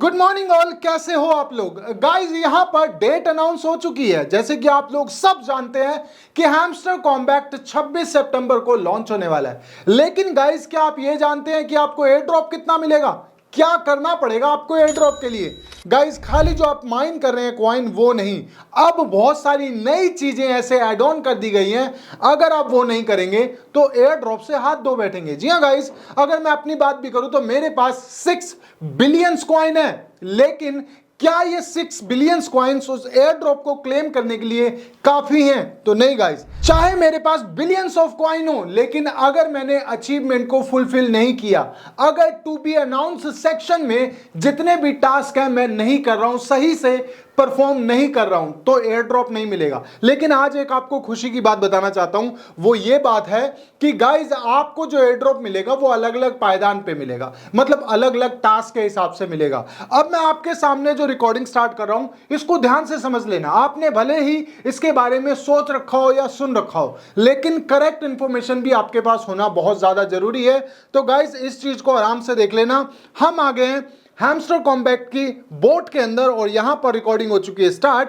Good morning all, कैसे हो आप लोग। गाइस यहाँ पर डेट अनाउंस हो चुकी है। जैसे कि आप लोग सब जानते हैं कि हैमस्टर कॉम्बैट 26 सितंबर को लॉन्च होने वाला है। लेकिन गाइस क्या आप ये जानते हैं कि आपको एयर ड्रॉप कितना मिलेगा, क्या करना पड़ेगा आपको एयर ड्रॉप के लिए। गाइस खाली जो आप माइन कर रहे हैं कॉइन वो नहीं, अब बहुत सारी नई चीजें ऐसे ऐड ऑन कर दी गई हैं। अगर आप वो नहीं करेंगे तो एयर ड्रॉप से हाथ धो बैठेंगे। जी हाँ गाइस, अगर मैं अपनी बात भी करूं तो मेरे पास 6 बिलियंस कॉइन है, लेकिन क्या ये 6 बिलियंस कॉइन्स उस एयर ड्रॉप को क्लेम करने के लिए काफी हैं? तो नहीं गाइस, चाहे मेरे पास बिलियंस ऑफ कॉइन हो, लेकिन अगर मैंने अचीवमेंट को फुलफिल नहीं किया, अगर टू बी अनाउंस सेक्शन में जितने भी टास्क हैं मैं नहीं कर रहा हूं, सही से परफॉर्म नहीं कर रहा हूं, तो एयर ड्रॉप नहीं मिलेगा। लेकिन आज एक आपको खुशी की बात बताना चाहता हूं, वो ये बात है कि गाइस आपको जो एयर ड्रॉप मिलेगा वो अलग अलग पायदान पे मिलेगा, मतलब अलग अलग टास्क के हिसाब से मिलेगा। अब मैं आपके सामने जो रिकॉर्डिंग स्टार्ट कर रहा हूं, इसको ध्यान से समझ लेना। आपने भले ही इसके बारे में सोच रखा हो या सुन रखा हो, लेकिन करेक्ट इंफॉर्मेशन भी आपके पास होना बहुत ज्यादा जरूरी है। तो गाइस इस चीज को आराम से देख लेना। हम आ गए हैं हैमस्टर कॉम्बैट की बोट के अंदर और यहां पर रिकॉर्डिंग हो चुकी है स्टार्ट।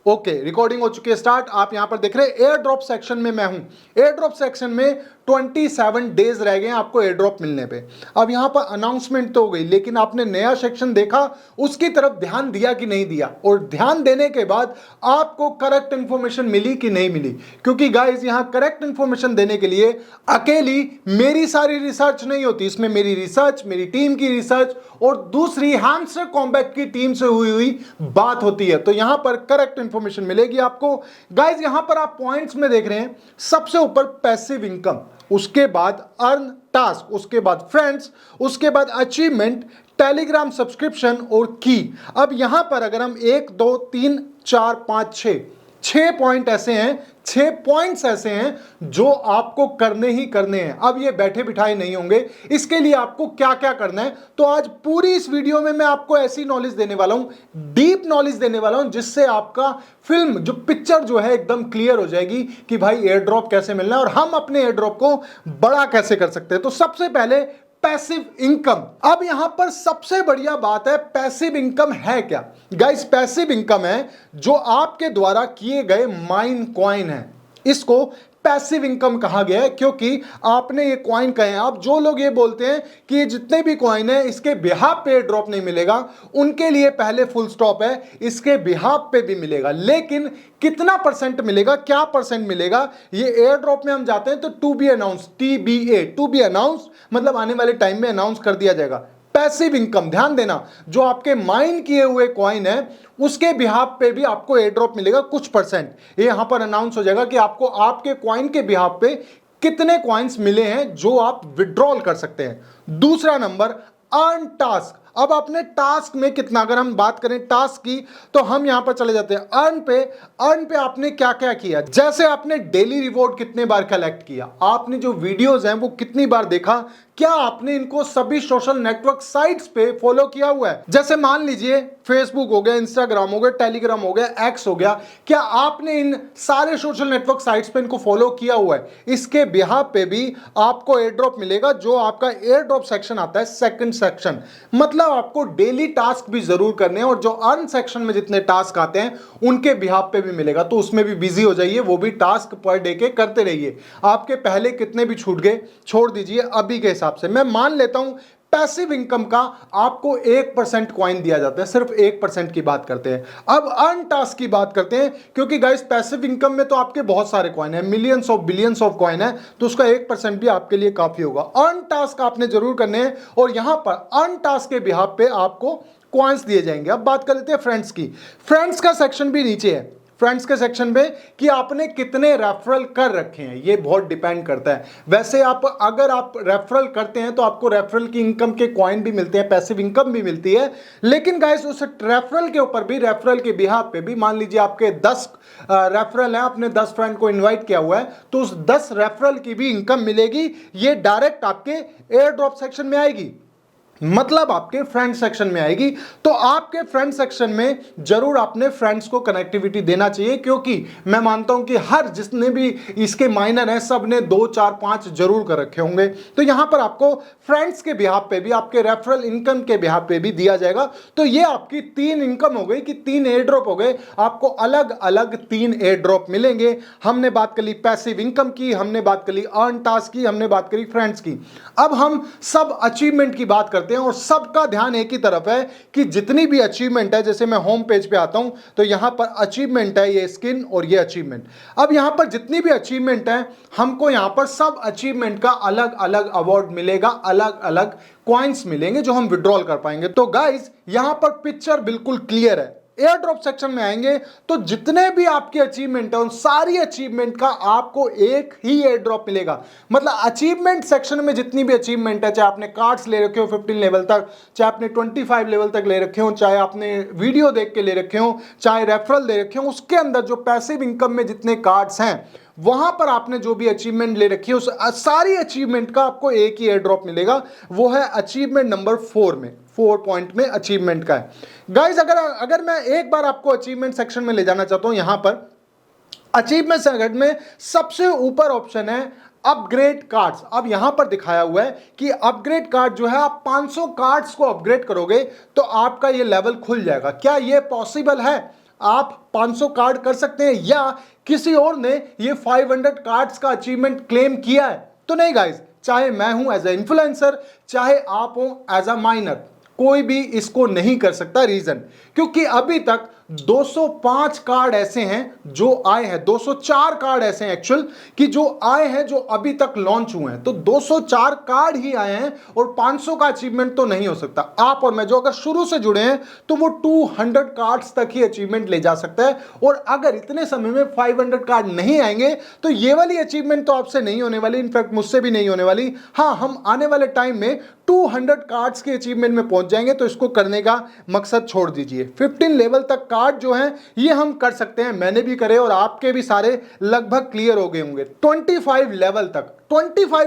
ओके, रिकॉर्डिंग हो चुकी है स्टार्ट। आप यहां पर देख रहे हैं एयर ड्रॉप सेक्शन में मैं हूं। एयर ड्रॉप सेक्शन में 27 डेज रह गए हैं आपको एयर ड्रॉप मिलने पे। अब यहां पर अनाउंसमेंट तो हो गई, लेकिन आपने नया सेक्शन देखा, उसकी तरफ ध्यान दिया कि नहीं दिया, और ध्यान देने के बाद आपको करेक्ट इंफॉर्मेशन मिली कि नहीं मिली। क्योंकि गाइस यहां करेक्ट इंफॉर्मेशन देने के लिए अकेली मेरी सारी रिसर्च नहीं होती, इसमें मेरी रिसर्च, मेरी टीम की रिसर्च और दूसरी हैमस्टर कॉम्बैट की टीम से हुई बात होती है। तो यहां पर करेक्ट इंफॉर्मेशन मिलेगी आपको। गाइस यहां पर आप पॉइंट्स में देख रहे हैं, सबसे ऊपर पैसिव इनकम, उसके बाद अर्न टास्क, उसके बाद फ्रेंड्स, उसके बाद अचीवमेंट, टेलीग्राम सब्सक्रिप्शन और की। अब यहां पर अगर हम 1 2 3 4 5 6 पॉइंट ऐसे हैं, 6 पॉइंट्स ऐसे हैं जो आपको करने ही करने हैं। अब ये बैठे बिठाए नहीं होंगे। इसके लिए आपको क्या क्या करना है, तो आज पूरी इस वीडियो में मैं आपको ऐसी नॉलेज देने वाला हूं, डीप नॉलेज देने वाला हूं, जिससे आपका फिल्म जो पिक्चर जो है एकदम क्लियर हो जाएगी कि भाई एयर ड्रॉप कैसे मिलना है और हम अपने एयर ड्रॉप को बड़ा कैसे कर सकते हैं। तो सबसे पहले पैसिव इनकम। अब यहां पर सबसे बढ़िया बात है, पैसिव इनकम है क्या गाइस? पैसिव इनकम है जो आपके द्वारा किए गए माइन कॉइन है, इसको पैसिव इनकम कहा गया है। क्योंकि आपने ये कॉइन कहे, आप जो लोग ये बोलते हैं कि ये जितने भी कॉइन है इसके बिहाफ पे ड्रॉप नहीं मिलेगा, उनके लिए पहले फुल स्टॉप है, इसके बिहाफ पे भी मिलेगा। लेकिन कितना परसेंट मिलेगा, क्या परसेंट मिलेगा, ये एयर ड्रॉप में हम जाते हैं तो to be announce, TBA, to be announce, मतलब आने वाले टाइम में अनाउंस कर दिया जाएगा। पैसिव इनकम, ध्यान देना, जो आपके माइन किए हुए कॉइन है उसके बिहाफ पे भी आपको एयर ड्रॉप मिलेगा कुछ परसेंट। ये यहां पर अनाउंस हो जाएगा कि आपको आपके कॉइन के बिहाफ पे कितने कॉइन्स मिले हैं जो आप विड्रॉल कर सकते हैं। दूसरा नंबर, अर्न टास्क। अब आपने टास्क में कितना, अगर हम बात करें टास्क की, तो हम यहां पर चले जाते हैं अर्न पे। अर्न पे आपने क्या क्या किया, जैसे आपने डेली रिवॉर्ड कितने बार कलेक्ट किया, आपने जो वीडियोस हैं वो कितनी बार देखा, क्या आपने इनको सभी सोशल नेटवर्क साइट्स पे फॉलो किया हुआ है। जैसे मान लीजिए फेसबुक हो गया, इंस्टाग्राम हो गया, टेलीग्राम हो गया, एक्स हो गया, क्या आपने इन सारे सोशल नेटवर्क साइट्स पे इनको फॉलो किया हुआ है, इसके बिहाफ पे भी आपको एयर ड्रॉप मिलेगा। जो आपका एयर ड्रॉप सेक्शन आता है सेकंड सेक्शन, मतलब आपको डेली टास्क भी जरूर करने हैं, और जो अर्न सेक्शन में जितने टास्क आते हैं उनके बिहाफ पे भी मिलेगा। तो उसमें भी बिजी हो जाइए, वो भी टास्क पर डे के करते रहिए। आपके पहले कितने भी छूट गए छोड़ दीजिए अभी के हिसाब से। मैं मान लेता हूं पैसिव इनकम का आपको 1% कॉइन दिया जाता है, सिर्फ 1% की बात करते हैं। अब अर्न टास्क की बात करते हैं, क्योंकि गाइस पैसिव इनकम में तो आपके बहुत सारे कॉइन है, millions of billions of coin है, तो उसका 1% भी आपके लिए काफी होगा। अर्न टास्क आपने जरूर करने हैं, और यहां पर अर्न टास्क के बिहाफ पे आपको कॉइन्स दिए जाएंगे। अब बात कर लेते हैं फ्रेंड्स की। फ्रेंड्स का सेक्शन भी नीचे है, फ्रेंड्स के सेक्शन में कि आपने कितने रेफरल कर रखे हैं, ये बहुत डिपेंड करता है। वैसे आप अगर आप रेफरल करते हैं तो आपको रेफरल की इनकम के कॉइन भी मिलते हैं, पैसिव इनकम भी मिलती है। लेकिन गाइस उस रेफरल के ऊपर भी, रेफरल के बिहाफ पे भी, मान लीजिए आपके 10 रेफरल है, आपने 10 फ्रेंड को इन्वाइट किया हुआ है, तो उस 10 रेफरल की भी इनकम मिलेगी। ये डायरेक्ट आपके एयर ड्रॉप सेक्शन में आएगी। मतलब आपके फ्रेंड सेक्शन में आएगी। तो आपके फ्रेंड सेक्शन में जरूर अपने फ्रेंड्स को कनेक्टिविटी देना चाहिए, क्योंकि मैं मानता हूं कि हर जिसने भी इसके माइनर हैं सब ने 2 4 5 जरूर कर रखे होंगे। तो यहां पर आपको फ्रेंड्स के बिहाफ पे भी, आपके रेफरल इनकम के बिहाफ पे भी दिया जाएगा। तो ये आपकी 3 इनकम हो गई कि 3 एयर ड्रॉप हो गए, आपको अलग अलग 3 एयर ड्रॉप मिलेंगे। हमने बात कर ली पैसिव इनकम की, हमने बात कर ली अर्न टास्क की, हमने बात करी फ्रेंड्स की। अब हम सब अचीवमेंट की बात करते हैं और सबका ध्यान एक ही तरफ है कि जितनी भी अचीवमेंट है, जैसे मैं होम पेज पे आता हूं तो यहां पर अचीवमेंट है, ये स्किन और ये अचीवमेंट। अब यहां पर जितनी भी अचीवमेंट है, हमको यहां पर सब अचीवमेंट का अलग अलग अवार्ड मिलेगा, अलग अलग कॉइन्स मिलेंगे जो हम विड्रॉल कर पाएंगे। तो गाइस यहां पर पिक्चर बिल्कुल क्लियर है। एयर ड्रॉप सेक्शन में आएंगे तो जितने भी आपके अचीवमेंट है उन सारी अचीवमेंट का आपको एक ही एयर ड्रॉप मिलेगा। मतलब अचीवमेंट सेक्शन में जितनी भी अचीवमेंट है, चाहे आपने कार्ड्स ले रखे हो 15 लेवल तक, चाहे आपने 25 लेवल तक ले रखे हो, चाहे आपने वीडियो देख के ले रखे हो, चाहे रेफरल ले रखे हो, उसके अंदर जो पैसिव इनकम में जितने कार्ड्स हैं वहां पर आपने जो भी अचीवमेंट ले रखी है उस सारी अचीवमेंट का आपको एक ही एयर ड्रॉप मिलेगा। वो है अचीवमेंट नंबर 4 में, 4 पॉइंट में अचीवमेंट का है। गाइस अगर मैं एक बार आपको अचीवमेंट सेक्शन में ले जाना चाहता हूं, यहां पर अचीवमेंट सेक्शन में सबसे ऊपर ऑप्शन है अपग्रेड कार्ड्स। अब यहां पर दिखाया हुआ है कि अपग्रेड कार्ड जो है, आप 500 कार्ड्स को अपग्रेड करोगे तो आपका ये लेवल खुल जाएगा। क्या ये पॉसिबल है? आप 500 कार्ड कर सकते हैं या किसी और ने ये 500 कार्ड्स का अचीवमेंट क्लेम किया है? तो नहीं गाइस, चाहे मैं हूं एज ए इन्फ्लुएंसर, चाहे आप हो एज अ माइनर, कोई भी इसको नहीं कर सकता। रीजन क्योंकि अभी तक 205 कार्ड ऐसे हैं जो आए हैं, 204 कार्ड ऐसे हैं एक्चुअल कि जो आए हैं, जो अभी तक लॉन्च हुए हैं। तो 204 कार्ड ही आए हैं और 500 का अचीवमेंट तो नहीं हो सकता। आप और मैं जो अगर शुरू से जुड़े हैं तो वो 200 कार्ड्स तक ही अचीवमेंट ले जा सकता है। और अगर इतने समय में 500 कार्ड नहीं आएंगे तो ये वाली अचीवमेंट तो आपसे नहीं होने वाली, इनफैक्ट मुझसे भी नहीं होने वाली। हाँ, हम आने वाले टाइम में 200 कार्ड्स के अचीवमेंट में पहुंच जाएंगे, तो इसको करने का मकसद छोड़ दीजिए। 15 लेवल तक कार्ड जो हैं ये हम कर सकते हैं, मैंने भी करे और आपके भी सारे लगभग क्लियर हो गए होंगे। 25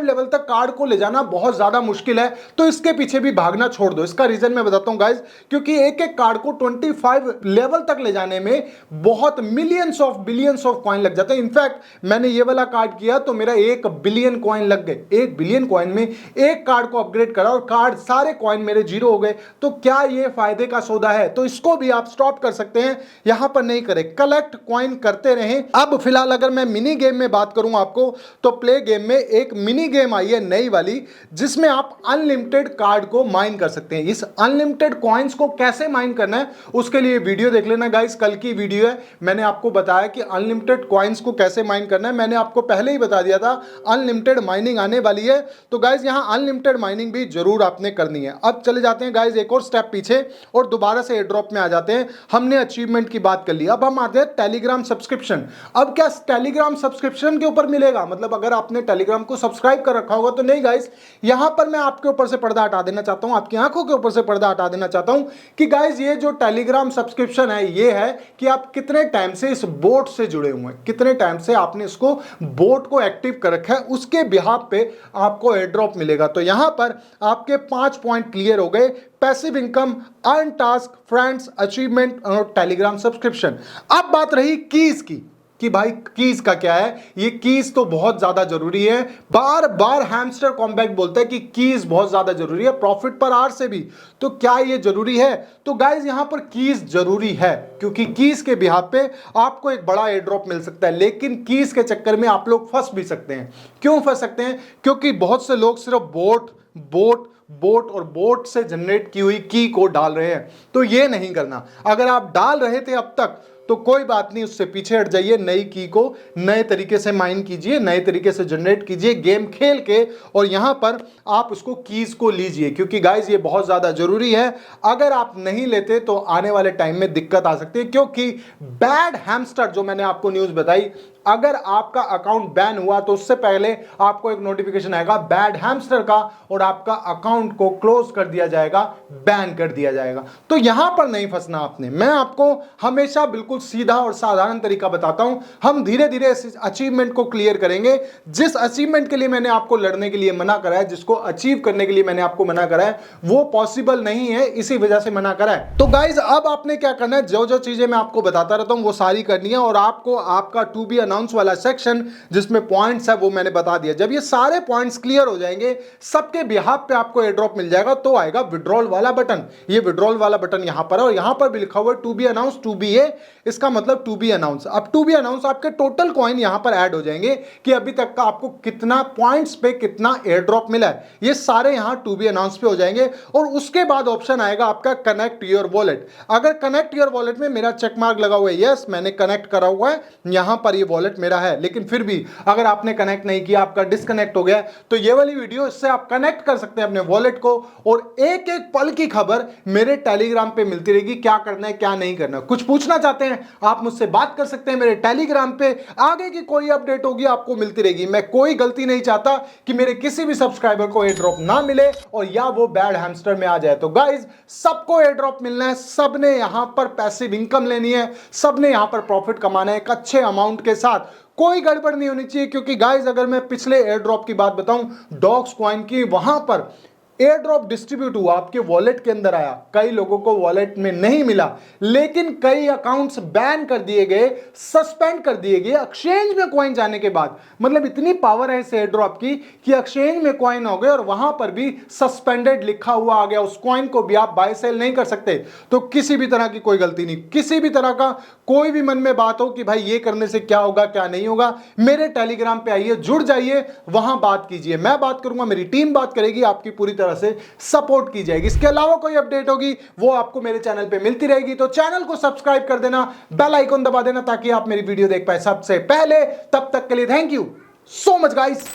लेवल तक कार्ड को ले जाना बहुत ज्यादा मुश्किल है, तो इसके पीछे भी भागना छोड़ दो। इसका रीजन मैं बताता हूं गाइस, क्योंकि एक एक कार्ड को 25 लेवल तक ले जाने में बहुत बिलियंस ऑफ कॉइन लग जाते हैं। इनफैक्ट मैंने ये वाला कार्ड किया तो मेरा 1 बिलियन कॉइन लग गए। 1 बिलियन कॉइन में एक कार्ड को अपग्रेड करा और कार्ड सारे कॉइन मेरे 0 हो गए। तो क्या ये फायदे का सौदा है? तो इसको भी आप स्टॉप कर सकते हैं, यहां पर नहीं करें, कलेक्ट कॉइन करते रहें। अब फिलहाल अगर मैं मिनी गेम में बात करूं आपको, तो प्ले गेम में एक मिनी गेम आई है नई वाली, जिसमें आप अनलिमिटेड कार्ड को माइन कर सकते हैं। इस अनलिमिटेड कॉइन्स को कैसे माइन करना है उसके लिए वीडियो देख लेना गाइस, कल की वीडियो है। मैंने आपको बताया कि अनलिमिटेड कॉइन्स को कैसे माइन करना है, मैंने आपको पहले ही बता दिया था अनलिमिटेड माइनिंग आने वाली है। तो गाइस यहां अनलिमिटेड माइनिंग भी जरूर आपने करनी है। अब चले जाते हैं गाइस एक और स्टेप पीछे और दोबारा से एयर ड्रॉप में आ जाते हैं। हमने अचीवमेंट की बात कर ली, अब हम आते हैं टेलीग्राम सब्सक्रिप्शन। अब क्या टेलीग्राम सब्सक्रिप्शन के ऊपर मिलेगा? मतलब अगर आपने टेलीग्राम को सब्सक्राइब कर रखा होगा तो नहीं गाइस, यहां पर मैं आपके ऊपर से पर्दा हटा देना चाहता हूं, आपकी आंखों के ऊपर से पर्दा हटा देना चाहता हूं कि गाइस ये जो टेलीग्राम सब्सक्रिप्शन है ये है कि आप कितने टाइम से इस बोट से जुड़े हुए हैं, कितने टाइम से आपने इसको बोट को एक्टिव कर रखा है, उसके बिहाफ पे आपको एयर ड्रॉप मिलेगा। तो यहां पर आपके 5 पॉइंट क्लियर हो गए, passive income, earn task, friends, achievement और टेलीग्राम सब्सक्रिप्शन। अब बात रही कीज की कि भाई कीज का क्या है। ये कीज तो बहुत ज्यादा जरूरी है, बार बार हैमस्टर कॉम्बैक्ट बोलता है कि कीज बहुत ज्यादा जरूरी है प्रॉफिट पर आवर से भी। तो क्या ये जरूरी है? तो गाइज यहां पर कीज जरूरी है, क्योंकि कीज के बिहाफ पे आपको एक बड़ा एयर ड्रॉप मिल सकता है। लेकिन कीज के चक्कर में आप लोग फंस भी सकते हैं। क्यों फंस सकते हैं? क्योंकि बहुत से लोग सिर्फ बोट और बोट से जनरेट की हुई की को डाल रहे हैं। तो ये नहीं करना। अगर आप डाल रहे थे अब तक तो कोई बात नहीं, उससे पीछे हट जाइए, नई की को नए तरीके से माइन कीजिए, नए तरीके से जनरेट कीजिए गेम खेल के, और यहां पर आप उसको कीज को लीजिए, क्योंकि गाइज ये बहुत ज्यादा जरूरी है। अगर आप नहीं लेते तो आने वाले टाइम में दिक्कत आ सकती है, क्योंकि बैड हैमस्टर जो मैंने आपको न्यूज बताई, अगर आपका अकाउंट बैन हुआ तो उससे पहले आपको एक नोटिफिकेशन आएगा बैड हैमस्टर का और आपका अकाउंट को क्लोज कर दिया जाएगा, बैन कर दिया जाएगा। तो यहां पर नहीं फंसना आपने। मैं आपको हमेशा बिल्कुल सीधा और साधारण तरीका बताता हूं। हम धीरे धीरे इस अचीवमेंट को क्लियर करेंगे। जिस अचीवमेंट के लिए मैंने आपको लड़ने के लिए मना करा है, जिसको अचीव करने के लिए मैंने आपको मना करा है, वो पॉसिबल नहीं है, इसी वजह से मना करा है। तो गाइज अब आपने क्या करना है, जो जो चीजें मैं आपको बताता रहता हूं वो सारी करनी है और आपको आपका टू बी अनाउंस वाला सेक्शन जिसमें पॉइंट्स है वो मैंने बता दिया। जब ये सारे पॉइंट्स क्लियर हो जाएंगे, सबके बिहाफ पे आपको एयर ड्रॉप मिल जाएगा, तो आएगा विड्रॉल वाला बटन। ये विड्रॉल वाला बटन यहां पर है और यहां पर भी लिखा हुआ है to be announce, to be a, इसका मतलब टू बी अनाउंस। अब टू बी अनाउंस आपके टोटल कॉइन यहां पर ऐड हो जाएंगे कि अभी तक का आपको कितना पॉइंट्स पे कितना एयर ड्रॉप मिला है, ये सारे यहां टू बी अनाउंस पे हो जाएंगे। और उसके बाद ऑप्शन आएगा आपका कनेक्ट योर वॉलेट। अगर कनेक्ट योर वॉलेट में मेरा चेक मार्क लगा हुआ है, यस मैंने कनेक्ट करा हुआ है, यहां पर ये वॉलेट मेरा है, लेकिन फिर भी अगर आपने कनेक्ट नहीं किया, आपका डिस्कनेक्ट हो गया, तो ये वाली वीडियो, इससे आप कनेक्ट कर सकते हैं अपने वॉलेट को और एक एक पल की खबर मेरे टेलीग्राम पे मिलती रहेगी, क्या करना है क्या नहीं करना। कुछ पूछना चाहते हैं आप मुझसे बात कर सकते हैं मेरे टेलीग्राम पे, आगे की कोई अपडेट होगी आपको मिलती रहेगी। मैं कोई गलती नहीं चाहता कि मेरे किसी भी सब्सक्राइबर को एयर ड्रॉप ना मिले और या वो बैड हैमस्टर में आ जाए। तो गाइज सबको एयर ड्रॉप मिलना है, सबने यहां पर पैसिव इनकम लेनी है, सबने यहां पर प्रॉफिट कमाना है एक अच्छे अमाउंट के साथ। कोई गड़बड़ नहीं होनी चाहिए, क्योंकि गाइज अगर मैं पिछले एयर ड्रॉप की बात बताऊं डॉग्स कॉइन की, वहां पर एयर ड्रॉप डिस्ट्रीब्यूट हुआ, आपके वॉलेट के अंदर आया, कई लोगों को वॉलेट में नहीं मिला, लेकिन कई अकाउंट्स बैन कर दिए गए, सस्पेंड कर दिए गए एक्सचेंज में कॉइन जाने के बाद। मतलब इतनी पावर है इस एयर ड्रॉप की कि एक्सचेंज में कॉइन हो गए और वहां पर भी सस्पेंडेड लिखा हुआ आ गया, उस कॉइन को भी आप बाय सेल नहीं कर सकते। तो किसी भी तरह की कोई गलती नहीं, किसी भी तरह का कोई भी मन में बात हो कि भाई ये करने से क्या होगा क्या नहीं होगा, मेरे टेलीग्राम पे आइए, जुड़ जाइए, वहां बात कीजिए, मैं बात करूंगा, मेरी टीम बात करेगी, आपकी पूरी तरह से सपोर्ट की जाएगी। इसके अलावा कोई अपडेट होगी वो आपको मेरे चैनल पे मिलती रहेगी। तो चैनल को सब्सक्राइब कर देना, बेल आइकन दबा देना ताकि आप मेरी वीडियो देख पाए सबसे पहले। तब तक के लिए thank you so much guys.